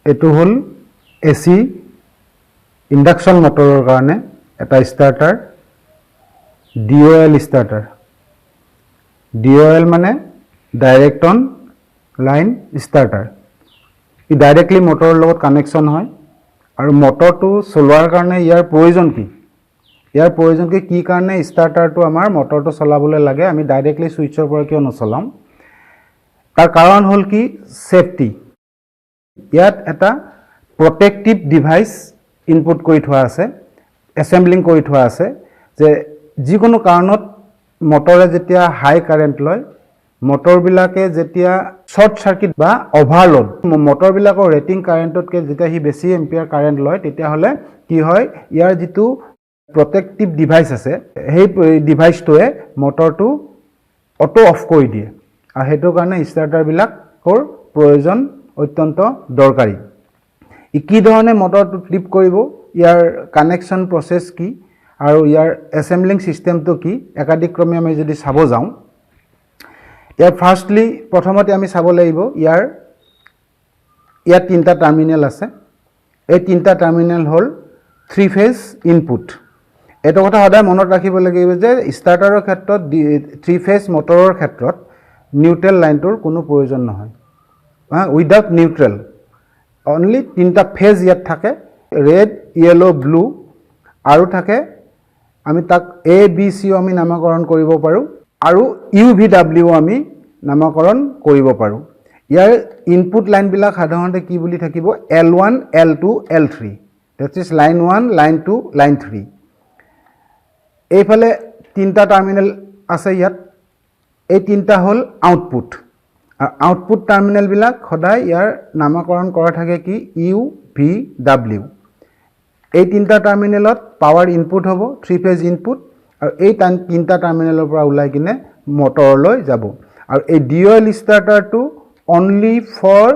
এটো হল AC induction মোটৰৰ কাৰণে এটা স্টাৰ্টাৰ ডিওএল স্টাৰ্টাৰ ডিওএল মানে ডাইৰেক্ট অন লাইন স্টাৰ্টাৰ ই ডাইৰেক্টলি মোটৰৰ লগত কানেকশন হয় আৰু মোটৰটো চলোৱাৰ কাৰণে ইয়াৰ প্ৰয়োজন কি কাৰণে স্টাৰ্টাৰটো আমাৰ মোটৰটো চলাবলৈ লাগে আমি ডাইৰেক্টলি সুইচৰ পৰা কিয় নচলাম তাৰ কাৰণ হল কি সেফটি ইয়াত এটা প্ৰটেক্টিভ ডিভাইস ইনপুট কৰি থোৱা আছে এসেম্বলিং কৰি থোৱা আছে যে যিকোনো কাৰণত মোটৰে যেতিয়া হাই কাৰেন্ট লয় মোটৰ বিলাকে যেতিয়া শৰ্ট সাৰ্কিট বা ওভাৰলোড মোটৰ বিলাকৰ ৰেটিং কাৰেন্টতকৈ যেতিয়া হি বেছি এম্পিয়াৰ কাৰেন্ট লয় তেতিয়া হলে কি হয় ইয়াৰ যেটো প্ৰটেক্টিভ ডিভাইস আছে সেই ডিভাইসটোৱে মোটৰটো অটো অফ কৰি দিয়ে আৰু হেতু কাৰণে স্টাৰ্টাৰ বিলাকৰ প্ৰয়োজন অত্যন্ত দৰকাৰী কি ধৰণে মোটৰটো ট্ৰিপ কৰিব ইয়াৰ কানেকশন প্ৰসেস কি আৰু ইয়াৰ এসেম্বলিং সিস্টেমটো কি একাধিক্ৰমে আমি যদি চাব যাওঁ ইয়াৰ ফাৰ্স্টলি প্ৰথমতে আমি চাব লাগিব ইয়াৰ তিনটা টাৰ্মিনেল আছে এই তিনটা টাৰ্মিনেল হল 3 ফেজ ইনপুট এটো কথা সদায় মনত ৰাখিব লাগিব যে স্টাৰ্টাৰৰ ক্ষেত্ৰত 3 ফেজ মোটৰৰ ক্ষেত্ৰত নিউট্ৰেল লাইনটোৰ কোনো প্ৰয়োজন নহয় without neutral only তিনটা ফেজ ইয়াত থাকে red yellow blue আৰু থাকে আমি তাক a b c আমি নামকৰণ কৰিব পাৰো আৰু u v w আমি নামকৰণ কৰিব পাৰো ইয়াৰ ইনপুট লাইন বিলাক সাধাৰণতে কি বুলি থাকিব l1 l2 l3 that is line 1 line 2 line 3 এইফালে তিনটা টাৰ্মিনেল আছে ইয়াত এই তিনটা হল আউটপুট আউটপুট টাৰ্মিনেল বিলাক সদায় ইয়াৰ নামকৰণ কৰা থাকে কি ইউ ভি ডব্লিউ এই তিনটা টাৰ্মিনেলত পাৱাৰ ইনপুট হ'ব 3 ফেজ ইনপুট আৰু এই তিনটা টাৰ্মিনেলৰ পৰা ওলাই কিনে মোটৰলৈ যাব আৰু এই ডিওএল স্টাৰ্টাৰটো only for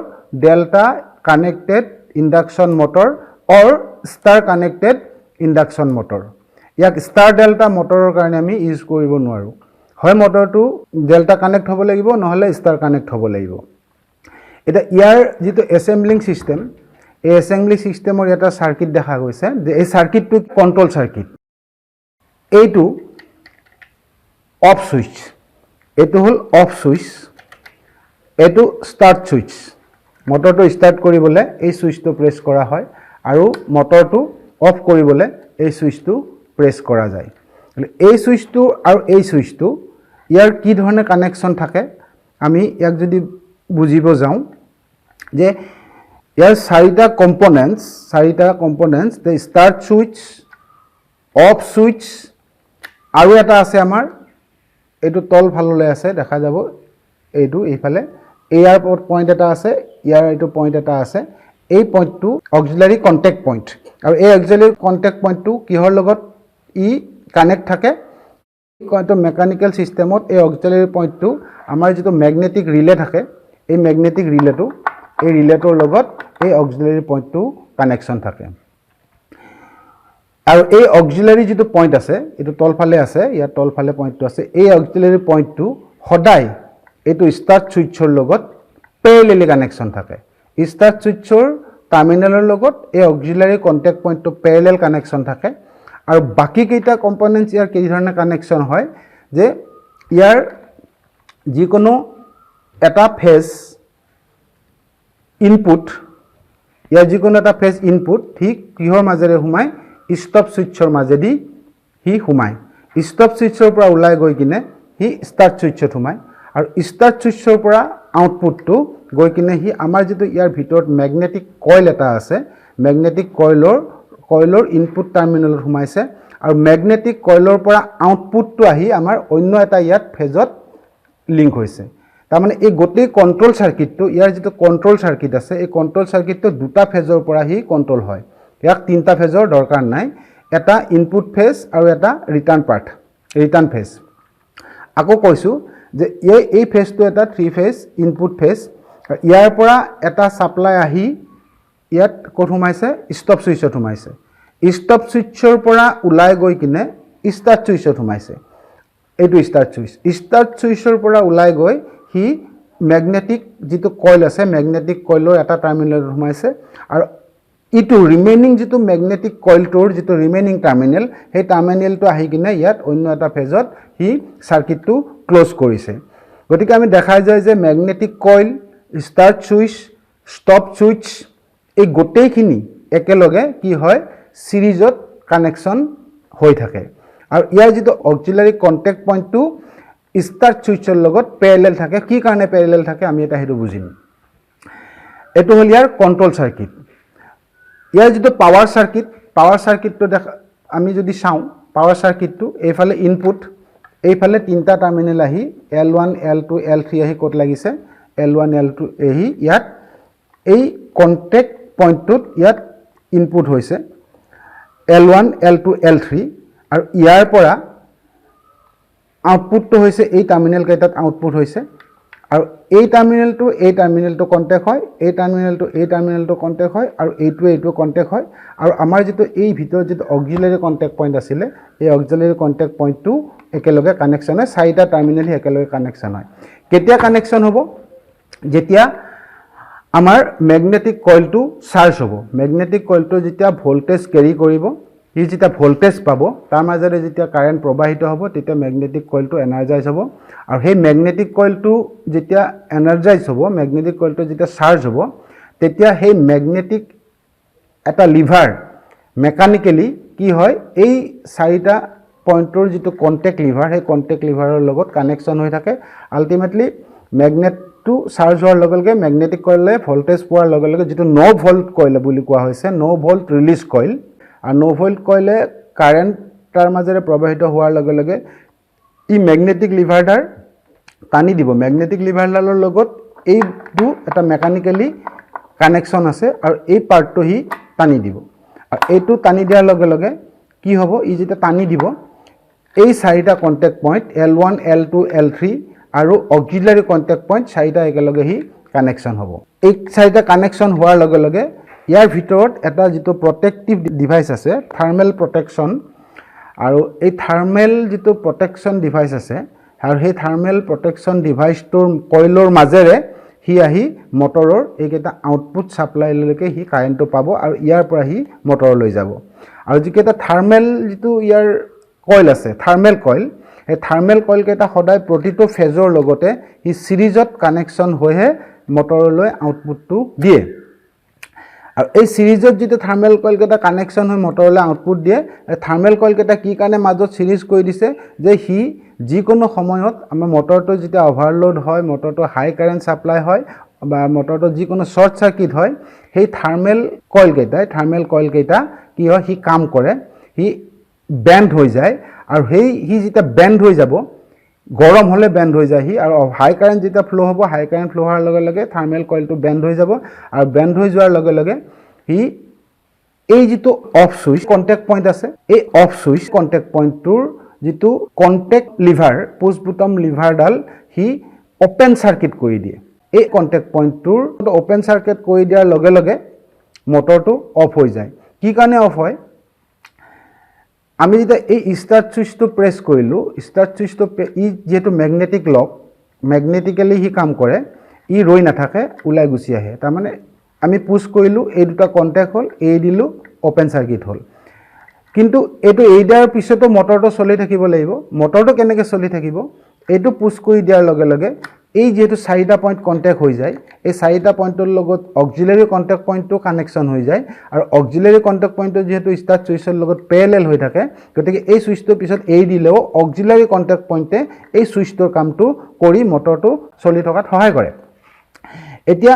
delta connected induction motor or star connected induction motor ইয়াক ষ্টাৰ ডেল্টা মোটৰৰ কাৰণে আমি ইউজ কৰিব নোৱাৰো হয় মোটৰটো ডেল্টা কানেক্ট হ'ব লাগিব নহলে ষ্টাৰ কানেক্ট হ'ব লাগিব এটা ইয়াৰ যেটো এসেম্বলিং সিস্টেম এই এসেম্বলি সিস্টেমৰ এটা সাৰ্কিট দেখা গৈছে যে এই সাৰ্কিটটো কন্ট্ৰোল সাৰ্কিট এইটো অফ সুইচ এইটো হল অফ সুইচ এইটো স্টাৰ্ট সুইচ মোটৰটো স্টাৰ্ট কৰিবলৈ এই সুইচটো প্ৰেছ কৰা হয় আৰু মোটৰটো অফ কৰিবলৈ এই সুইচটো প্ৰেছ কৰা যায় এই সুইচটো আৰু এই সুইচটো ইয়াৰ কি ধৰণে কানেকশন থাকে আমি ইয়াক যদি বুজিব যাওঁ যে ইয়াৰ চাৰিটা components the start switch off switch আৰু এটা আছে আমাৰ এটো তল ফাললৈ আছে দেখা যাব এইটো এইফালে এয়াৰ পইণ্ট এটা আছে ইয়াৰ এইটো পইণ্ট এটা আছে এই পইণ্টটো অক্সিলাৰি কন্টাক্ট পইণ্ট আৰু এই অক্সিলাৰি কন্টাক্ট পইণ্টটো কিহৰ লগত ই কানেক্ট থাকে কোনটো মেকানিক্যাল সিস্টেমত এই অক্সিলাৰি পইণ্টটো আমাৰ যেটো ম্যাগনেটিক ৰিলে থাকে এই ম্যাগনেটিক ৰিলেটো এই ৰিলেটোৰ লগত এই অক্সিলাৰি পইণ্টটো কানেকশন থাকে আৰু এই অক্সিলাৰি যেটো পইণ্ট আছে এটো তলফালে আছে ইয়াৰ তলফালে পইণ্টটো আছে এই অক্সিলাৰি পইণ্টটো সদায় এটো স্টাৰ্ট সুইচৰ লগত প্যাৰেলালি কানেকশন থাকে স্টাৰ্ট সুইচৰ টাৰ্মিনেলৰ লগত এই অক্সিলাৰি কন্টাক্ট পইণ্টটো প্যাৰেলাল কানেকশন থাকে আৰু বাকি কেইটা কম্পোনেন্টস ইয়াৰ কি ধৰণে কানেকশন হয় যে ইয়াৰ যিকোনো এটা ফেজ ইনপুট ইয়াৰ যিকোনো এটা ফেজ ইনপুট ঠিক কিহৰ মাজেৰে হুমাই স্টপ সুইচৰ মাজেদি হি হুমাই ষ্টপ ছুইচৰ পৰা ওলাই গৈ কিনে হি ষ্টাৰ্ট ছুইচত সোমায় আৰু ষ্টাৰ্ট ছুইচৰ পৰা আউটপুটটো গৈ কিনে হি আমাৰ যেটো ইয়াৰ ভিতৰত ম্যাগনেটিক কইল এটা আছে ম্যাগনেটিক কইলৰ ইনপুট টাৰ্মিনেলত সোমাইছে আৰু ম্যাগনেটিক কইলৰ পৰা আউটপুটটো আহি আমাৰ অন্য এটা ইয়াত ফেজত লিংক হৈছে তাৰ মানে এই গোটেই কন্ট্ৰোল সাৰ্কিটটো ইয়াৰ যেটো কন্ট্ৰোল সাৰ্কিট আছে এই কন্ট্ৰোল সাৰ্কিটটো দুটা ফেজৰ পৰা হি কন্ট্ৰোল হয় ইয়াক তিনটা ফেজৰ দৰকাৰ নাই এটা ইনপুট ফেজ আৰু এটা ৰিটাৰ্ণ ফেজ আকৌ কৈছো যে এই ফেজটো এটা 3 ফেজ ইনপুট ফেজ ইয়াৰ পৰা এটা সাপ্লাই আহি ইয়াত কোড সোমাইছে ষ্টপ সুইচত সোমাইছে ষ্টপ সুইচৰ পৰা ওলাই গৈ কিনে ষ্টাৰ্ট সুইচত সোমাইছে এইটো ষ্টাৰ্ট সুইচৰ পৰা ওলাই গৈ হি ম্যাগনেটিক যেটো কইল আছে ম্যাগনেটিক কইলৰ এটা টাৰ্মিনেলত সোমাইছে আৰু ইটো ৰিমেইনিং যেটো ম্যাগনেটিক কইলটোৰ যেটো ৰিমেইনিং টাৰ্মিনেল সেই টাৰ্মিনেলটো আহি কিনে ইয়াত অন্য এটা ফেজত হি সাৰ্কিটটো ক্লোজ কৰিছে গতিকে আমি দেখাই যায় যে ম্যাগনেটিক কইল ষ্টাৰ্ট সুইচ ষ্টপ সুইচ এই গোটেইখিনি একেলগে কি হয় সিৰিজত কানেকশন হৈ থাকে আৰু ইয়াৰ যেটো অক্সিলাৰি কন্টাক্ট পইণ্টটো ষ্টাৰ্ট সুইচৰ লগত প্যাৰেলাল থাকে কি কাৰণে প্যাৰেলাল থাকে আমি এটা হেতু বুজিম এটো হল ইয়াৰ কন্ট্ৰোল সাৰ্কিট ইয়াৰ যেটো পাৱাৰ সাৰ্কিটটো আমি যদি চাও পাৱাৰ সাৰ্কিটটো এইফালে ইনপুট এইফালে তিনটা টাৰ্মিনেল আহি L1 L2 L3 আহি কোড লাগিছে L1 L2 এহি ইয়াত এই কন্টাক্ট পইণ্টটোত ইয়াত ইনপুট হৈছে L1 L2 L3 আৰু ইয়াৰ পৰা আউটপুটটো হৈছে এই টাৰ্মিনেল কেইটাত আউটপুট হৈছে আৰু এই টাৰ্মিনেলটো কন্টাক্ট হয় এই টাৰ্মিনেলটো কন্টাক্ট হয় আৰু এইটো কন্টাক্ট হয় আৰু আমাৰ যেটো এই ভিতৰ যেটো অক্সিলাৰি কন্টাক্ট পইণ্ট আছিল এই অক্সিলাৰি কন্টাক্ট পইণ্টটো একেলগে কানেকশন হয় চাৰিটা টাৰ্মিনেল একেলগে কানেকশন হয় কেতিয়া কানেকশন হ'ব যেতিয়া আমাৰ ম্যাগনেটিক কইলটো চাৰ্জ হ'ব ম্যাগনেটিক কইলটো যেতিয়া ভোল্টেজ ক্যাৰি কৰিব ই যেতিয়া ভোল্টেজ পাব তাৰ মাজৰে যেতিয়া কাৰেন্ট প্ৰবাহিত হ'ব তেতিয়া ম্যাগনেটিক কইলটো এনাৰ্জাইজ হ'ব আৰু সেই ম্যাগনেটিক কইলটো যেতিয়া এনাৰ্জাইজ হ'ব ম্যাগনেটিক কইলটো যেতিয়া চাৰ্জ হ'ব তেতিয়া সেই ম্যাগনেটিক এটা লিভাৰ মেকানিক্যালি কি হয় এই চাৰিটা পইণ্টৰ যেটো কন্টাক্ট লিভাৰ সেই কন্টাক্ট লিভাৰৰ লগত কানেকশন হৈ থাকে আলটিমেটলি ম্যাগনেটটো চাৰ্জ হোৱাৰ লগে লগে ম্যাগনেটিক কইলে ভোল্টেজ পোৱাৰ লগে লগে যেটো নো ভোল্ট কইল বুলি কোৱা হৈছে নো ভোল্ট ৰিলিজ কইল আৰু নো ভোল্ট কইলে কাৰেন্ট তাৰ মাজৰে প্ৰবাহিত হোৱাৰ লগে লগে ই ম্যাগনেটিক লিভাৰডাৰ টানি দিব ম্যাগনেটিক লিভাৰডালৰ লগত এইটো এটা মেকানিক্যালি কানেকশন আছে আৰু এই পাৰ্টটো হি টানি দিব আৰু এইটো টানি দিয়াৰ লগে লগে কি হ'ব ই যেটা টানি দিব এই চাৰিটা contact point L1 L2 L3 আৰু অক্সিলাৰি কন্টাক্ট পইণ্ট চাৰিটা একেলগে হি কানেকশন হ'ব এই চাৰিটা কানেকশন হোৱাৰ লগে লগে ইয়াৰ ভিতৰত এটা যেটো প্ৰটেক্টিভ ডিভাইস আছে থাৰ্মেল প্ৰটেকশন আৰু এই থাৰ্মেল যেটো প্ৰটেকশন ডিভাইস আছে আৰু সেই থাৰ্মেল প্ৰটেকশন ডিভাইসটোৰ কইলৰ মাজেৰে হি আহি মটৰৰ এইকেটা আউটপুট সাপ্লাই লৈকে হি কাৰেন্টটো পাব আৰু ইয়াৰ পৰা হি মটৰলৈ যাব আৰু যিকেটা থাৰ্মেল যেটো ইয়াৰ কইল আছে থাৰ্মেল কইল এই থাৰ্মেল কইল কেটা সদায় প্ৰতিটো ফেজৰ লগতে হি সিৰিজত কানেকশন হৈহে মটৰলৈ আউটপুটটো দিয়ে আৰু এই সিৰিজত যেটো থাৰ্মেল কইল কেটা কানেকশন হৈ মটৰলৈ আউটপুট দিয়ে থাৰ্মেল কইল কেটা কি কাৰণে মাজত সিৰিজ কৰি দিছে যে হি যিকোনো সময়ত আমাৰ মটৰটো যেতিয়া ওভাৰলোড হয় মটৰটো হাই কাৰেন্ট সাপ্লাই হয় বা মটৰটো যিকোনো শৰ্ট সাৰ্কিট হয় সেই থাৰ্মেল কইল কেটা কি হয় হি কাম কৰে হি বেন্ড হৈ যায় আৰু হি যেতিয়া বেন্ড হৈ যাব গৰম হলে বেন্ড হৈ যায় হি আৰু হাই কাৰেন্ট যেতিয়া ফ্লো হ'ব হাই কাৰেন্ট ফ্লো হোৱাৰ লগে লগে থাৰ্মেল কইলটো বেন্ড হৈ যাব আৰু বেন্ড হৈ যোৱাৰ লগে লগে হি এই যেটো অফ সুইচ কন্টাক্ট পইণ্ট আছে এই অফ সুইচ কন্টাক্ট পইণ্টটোৰ যেটো কন্টাক্ট লিভাৰ পুশ বুটম লিভাৰডাল হি ওপেন সাৰ্কিট কৰি দিয়ে এই কন্টাক্ট পইণ্টটোৰ ওপেন সাৰ্কিট কৰি দিয়াৰ লগে লগে মটৰটো অফ হৈ যায় কি কাৰণে অফ হয় আমি যেতিয়া এই স্টাৰ্ট সুইচটো প্ৰেছ কৰিলো স্টাৰ্ট সুইচটো ই যেটো ম্যাগনেটিক লক ম্যাগনেটিক্যালি হি কাম কৰে ই ৰৈ নাথাকে উলাই গুছি আহে তাৰ মানে আমি পুশ কৰিলো এই দুটা কন্টাক্ট হল এই দিলো ওপেন সাৰ্কিট হল কিন্তু এটো এই দিয়াৰ পিছতো মটৰটো চলি থাকিব লাগিব মটৰটো কেনেকৈ চলি থাকিব এটো পুশ কৰি দিয়াৰ লগে লগে এই যেহেতু 4টা পইণ্ট কণ্টেক্ট হৈ যায় এই 4টা পইণ্টৰ লগত অক্সিলাৰি কণ্টেক্ট পইণ্টটো কানেকশ্যন হৈ যায় আৰু অক্সিলাৰি কণ্টেক্ট পইণ্টটো যেহেতু ষ্টাৰ্ট চুইচৰ লগত পেৰেলেল হৈ থাকে গতিকে এই চুইচটো পিছত এৰি দিলেও অক্সিলাৰি কণ্টেক্ট পইণ্টে এই চুইচটোৰ কামটো কৰি মটৰটো চলি থকাত সহায় কৰে এতিয়া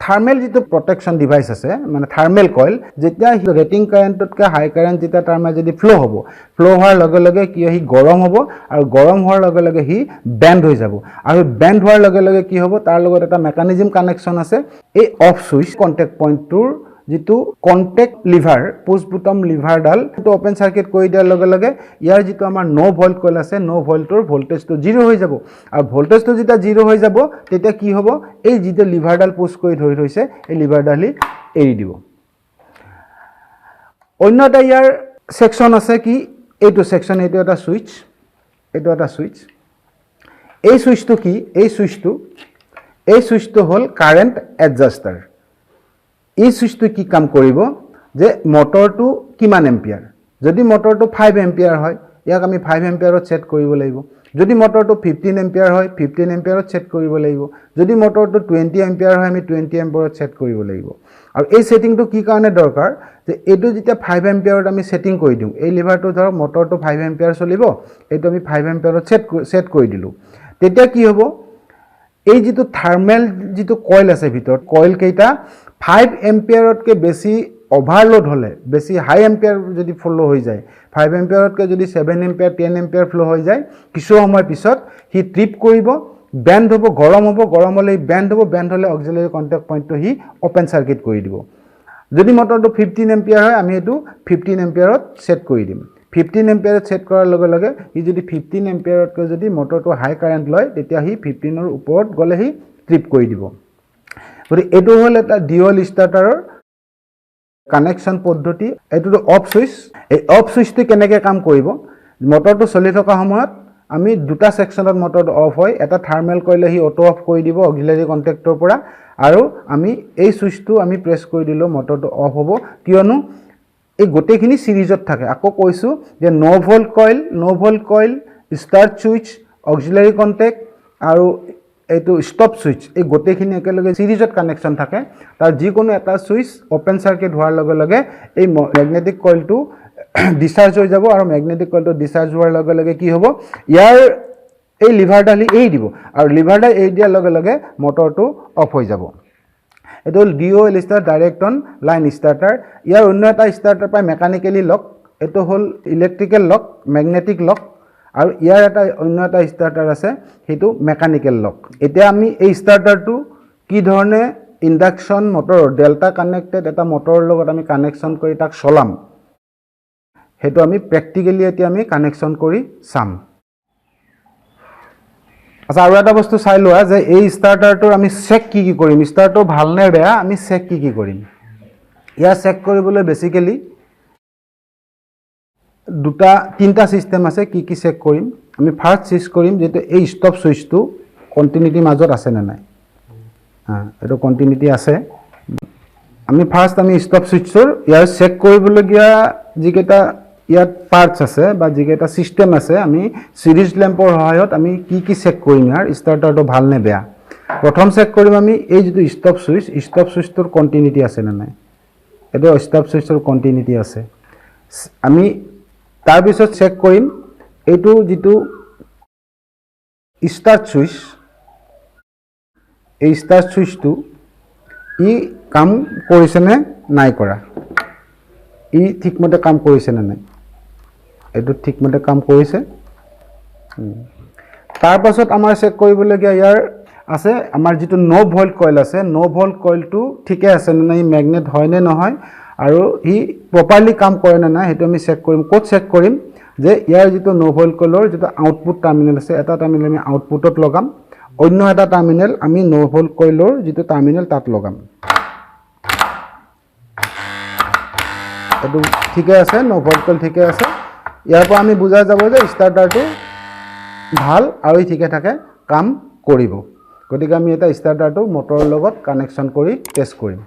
থাৰ্মেল যেটো প্ৰটেকশ্যন ডিভাইস আছে মানে থাৰ্মেল কইল যেতিয়া ৰেটিং কাৰেণ্টতকৈ হাই কাৰেণ্ট যেতিয়া তাৰমানে যদি ফ্লো হ'ব ফ্লো হোৱাৰ লগে লগে কি হি গৰম হ'ব আৰু গৰম হোৱাৰ লগে লগে হি বেণ্ড হৈ যাব আৰু বেণ্ড হোৱাৰ লগে লগে কি হ'ব তাৰ লগত এটা মেকানিজম কানেকশ্যন আছে এই অফ সুইচ কন্টেক্ট পইণ্টটোৰ যেটো কন্টেক্ট লিভাৰ পুশ বুটম লিভাৰডাল তো ওপেন সাৰ্কিট কৰি দিয়াৰ লগে লগে ইয়াৰ যেটো আমাৰ নো ভোল্ট কইল আছে নো ভোল্টৰ ভোল্টেজটো 0 হৈ যাব আৰু ভোল্টেজটো যেতিয়া 0 হৈ যাব তেতিয়া কি হ'ব এই যেটো লিভাৰডাল পুশ কৰি ধৰি থৈছে এই লিভাৰডালি এৰি দিব অন্যটা ইয়াৰ সেকশন আছে কি এইটো সেকশন এইটো এটা সুইচ এই সুইচটো কি এই সুইচটো হল কারেন্ট এডজাস্টার এই সুইচটো কি কাম কৰিব যে মটৰটো কিমান এম্পিয়াৰ যদি মটৰটো 5 এম্পিয়াৰ হয় ইয়াক আমি 5 এম্পিয়াৰত সেট কৰিব লাগিব যদি মটৰটো 15 এম্পিয়াৰ হয় 15 এম্পিয়াৰত সেট কৰিব লাগিব যদি মটৰটো 20 এম্পিয়াৰ হয় আমি 20 এম্পিয়াৰত সেট কৰিব লাগিব আৰু এই সেটিংটো কি কাৰণে দৰকাৰ যে এটো যেতিয়া 5 এম্পিয়াৰত আমি সেটিং কৰি দিওঁ এই লিভাৰটো ধৰ মটৰটো 5 এম্পিয়াৰ চলিব এটো আমি 5 এম্পিয়াৰত সেট কৰি দিলো তেতিয়া কি হ'ব এই যেটো থাৰ্মেল যেটো কইল আছে ভিতৰত কইল কেইটা 5 এম্পিয়াৰতকৈ বেছি ওভাৰলোড হলে বেছি হাই এম্পিয়াৰ যদি ফ্লো হৈ যায় 5 এম্পিয়াৰতকৈ যদি 7 এম্পিয়াৰ 10 এম্পিয়াৰ ফ্লো হৈ যায় কিছু সময় পিছত হি ট্ৰিপ কৰিব বেণ্ড হ'ব গৰম হলে বেণ্ড হলে অক্সিলাৰি কন্টেক্ট পইণ্টটো হি ওপেন সাৰ্কিট কৰি দিব যদি মটৰটো 15 এম্পিয়াৰ হয় আমি এটো 15 এম্পিয়াৰত সেট কৰি দিম 15 এম্পিয়াৰত সেট কৰাৰ লগে লগে হি যদি 15 এম্পিয়াৰতকৈ যদি মটৰটো হাই কাৰেন্ট লয় তেতিয়া হি 15 ৰ ওপৰত গলে হি ট্ৰিপ কৰি দিব গতি এটো হল এটা ডিউৱেল স্টাৰ্টাৰৰ কানেকশ্যন পদ্ধতি এটো অফ সুইচ এই অফ সুইচটো কেনেকৈ কাম কৰিব মটৰটো চলি থকা সময়ত আমি দুটা সেকশনত মটৰটো অফ হয় এটা থাৰ্মেল কইলে হি অটো অফ কৰি দিব অক্সিলাৰি কন্টেক্টৰ পৰা আৰু আমি এই সুইচটো আমি প্ৰেছ কৰি দিলো মটৰটো অফ হ'ব কিয়নো এই গোটেইখিনি সিৰিজত থাকে আকৌ কৈছো যে নো ভোল্ট কইল স্টাৰ্ট সুইচ অক্সিলাৰি কন্টেক্ট আৰু এইটো স্টপ সুইচ এই গোটেইখিনি একেলগে সিৰিজত কানেকশ্যন থাকে তাৰ যিকোনো এটা সুইচ ওপেন সাৰ্কিট হোৱাৰ লগে লগে এই ম্যাগনেটিক কইলটো ডিসচাৰ্জ হৈ যাব আৰু ম্যাগনেটিক কইলটো ডিসচাৰ্জ হোৱাৰ লগে লগে কি হ'ব ইয়াৰ এই লিভাৰডালি এৰি দিব আৰু লিভাৰডাল এৰি দিয়াৰ লগে লগে মটৰটো অফ হৈ যাব এটো হল ডিউৱেল star direct on line starter ইয়াৰ অন্য এটা স্টাৰ্টাৰ পাই মেকানিক্যালি লক এটো হল ইলেক্ট্ৰিক্যাল লক ম্যাগনেটিক লক আৰু ইয়াৰ এটা অন্য এটা স্টাৰ্টাৰ আছে হেতু মেকানিক্যাল লক এতিয়া আমি এই স্টাৰ্টাৰটো কি ধৰণে ইন্ডাকশন মটৰ ডেল্টা কানেক্টেড এটা মটৰৰ লগত আমি কানেকশ্যন কৰি তাক চলাম হেতু আমি প্ৰ্যাকটিক্যালি এতিয়া আমি কানেকশ্যন কৰি চাম আচ্ছা আৰু এটা বস্তু চাই লোৱা যে এই স্টাৰ্টাৰটোৰ আমি চেক কি কৰিম স্টাৰ্টাৰ ভাল নে বেয়া আমি চেক কি কৰিম ইয়া চেক কৰিবলৈ বেসিক্যালি তিনটা সিস্টেম আছে কি চেক কৰিম আমি ফাৰ্স্ট চেক কৰিম যেটো এই স্টপ সুইচটো কন্টিনিউটি মাজত আছে না নাই এটো কন্টিনিউটি আছে আমি ফাৰ্স্ট আমি স্টপ সুইচৰ ইয়াৰ চেক কৰিবলগিয়া যিকেটা ইয়াত পাৰ্টস আছে বা যিকেটা সিস্টেম আছে আমি সিৰিজ ল্যাম্পৰ সহায়ত আমি কি চেক কৰিম ইয়াৰ স্টাৰ্টাৰটো ভাল নে বেয়া প্ৰথম চেক কৰিম আমি এই যেটো স্টপ সুইচৰ কন্টিনিউটি আছে না নাই এটো স্টপ সুইচৰ কন্টিনিউটি আছে আমি তাৰ পিছত চেক কৰিম এইটো যেটো স্টাৰ্ট সুইচ এই স্টাৰ্ট সুইচটো ই কাম কৰিছে নে নাই কৰা ই ঠিকমতে কাম কৰিছে নে নাই এটো ঠিকমতে কাম কৰিছে তাৰ পাছত আমাৰ চেক কৰিবলগিয়া ইয়াৰ আছে আমাৰ যেটো নো ভোল্ট কইল আছে নো ভোল্ট কইলটো ঠিকে আছে নে নাই ম্যাগনেট হয় নে নহয় আৰু ই প্ৰপাৰলি কাম কৰে না নাই হেতু আমি চেক কৰিম কোড চেক কৰিম যে ইয়াৰ যেটো নো ভোল্ট কইলৰ যেটো আউটপুট টাৰ্মিনেল আছে এটা টাৰ্মিনেল আমি আউটপুটত লগাম অন্য এটা টাৰ্মিনেল আমি নো ভোল্ট কইলৰ যেটো টাৰ্মিনেল তাত লগাম এটো ঠিকে আছে নো ভোল্ট কইল ঠিকে আছে ইয়াৰ পৰা আমি বুজা যাব যে স্টাৰ্টাৰটো ভাল আৰু ঠিকে থাকে কাম কৰিব গতিকে আমি এটা স্টাৰ্টাৰটো মটৰৰ লগত কানেকশ্যন কৰি টেষ্ট কৰিম